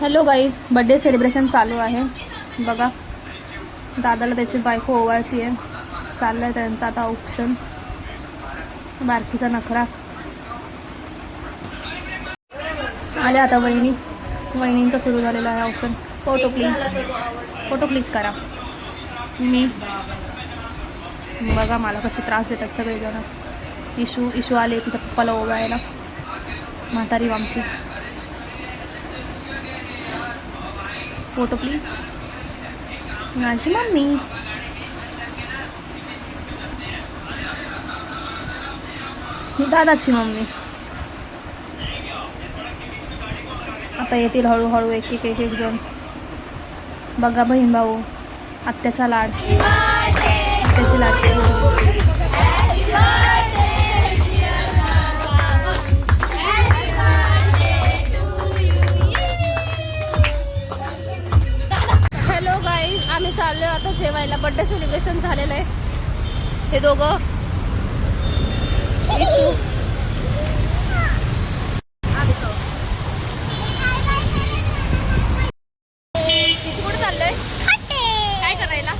Hello guys, birthday celebration चालू आहे. बघा, दादाला त्याची बायको ओवाळती आहे. चाललंय त्यांचा आता औक्षण. बारकीचा नखरा. आले आता वहिनींचा सुरू झालेला आहे औक्षण. फोटो प्लीज, फोटो क्लिक करा. मी बघा, मला कसे त्रास देतात सगळेजण. इशू आले तिच्या पप्पाला ओवाळायला. म्हातारी आमची. Photo please. माझी मम्मी. ही दादाची मम्मी. आता येतील हळूहळू एक जण. बघा, बहीण भाऊ, आत्याचा लाड, आत्याची लाडकी. हॅलो गाईज, आम्ही चाललोय आता जेवायला. बड्डे सेलिब्रेशन झालेलं आहे. हे दोघं इशू. इशू कुठे चाललंय? काय करायला?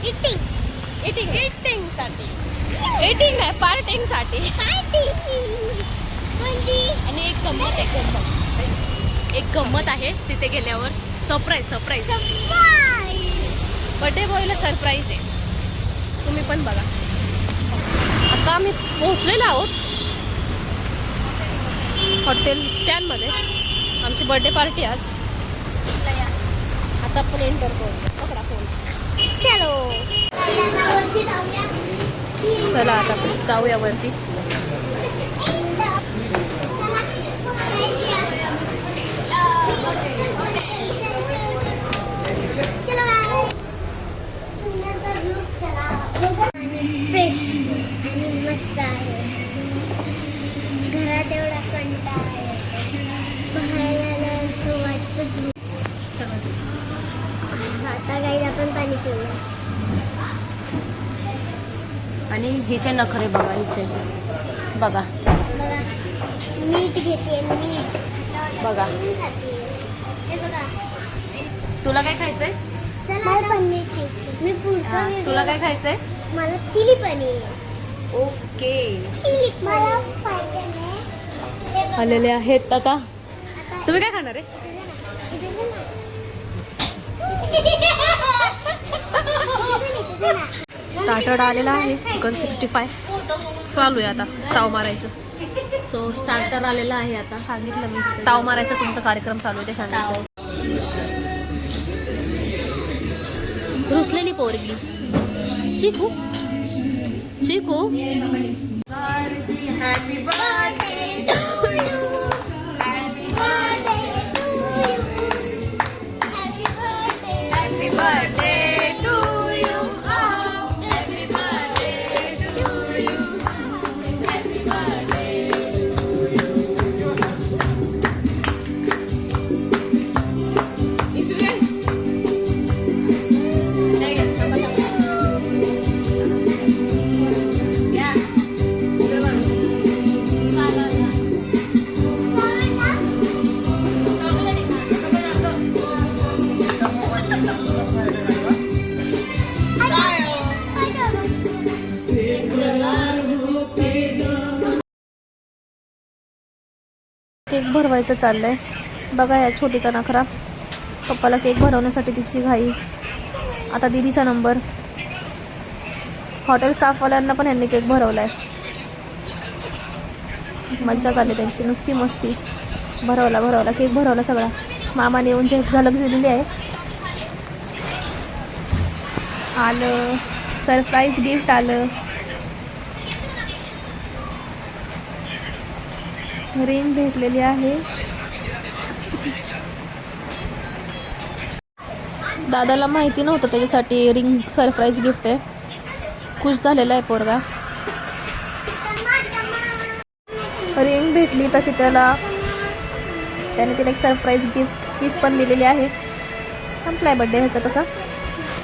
इटिंग साठी. इटिंग नाही, पार्टिंग साठी. आणि एक गंमत आहे तिथे गेल्यावर. सरप्राईज बर्थडे बॉयला सरप्राईज आहे. तुम्ही पण बघा. आता आम्ही पोहोचलेलो आहोत हॉटेल त्यामध्ये. आमची बर्थडे पार्टी आज. आता आपण एंटर करू. पकडा फोन. चला आता आपण जाऊया वरती. फ्रेश आणि मस्त आहे. घरात एवढा कंटाळा आहे. बाहेर आलं वाटतं. आता काही आपण पाणी पिऊया. आणि हिचे नखरे बघा. हिचे बघा. मीठ घेते. मीठ बघा. हे बघा. तुला काय खायचंय? मला पनीर खायचं. मी पुढचा. तुला काय खायचंय? मला चिली पनीर. ओके. चिली मला पाहिजे. आलेले आहेत आता. तुम्ही काय खाणार आहे? स्टार्टर आलेला आहे. चिकन 65 चालू आहे आता. ताव मारायचं. सो स्टार्टर आलेला आहे आता. सांगितलं मी, ताव मारायचा तुमचा कार्यक्रम चालू आहे ते सांगितलं. रुसलेली पोरगी. Chiku happy birthday to you. Happy birthday to you. Happy birthday to you. Happy birthday to you. Happy birthday to you. Cake भरवायचं चाललंय. बघा ह्या छोटीचा नखरा. पप्पाला केक भरवण्यासाठी तिची घाई. आता दीदीचा नंबर. हॉटेल स्टाफवाल्यांना पण यांनी केक भरवलाय. मज्जा चालली त्यांची, नुसती मस्ती. भरवला केक भरवला सगळा. मामाने येऊन जे झलक दिलेली आहे. आलं सरप्राईज गिफ्ट आलं. रिंग भेटलेली आहे. दादाला माहिती नव्हतं त्याच्यासाठी रिंग सरप्राईज गिफ्ट आहे. खुश झालेला आहे पोरगा. रिंग भेटली तशी त्याने तिला एक सरप्राईज गिफ्ट किस पण दिलेली आहे. संपलाय बड्डे ह्याचा तसा.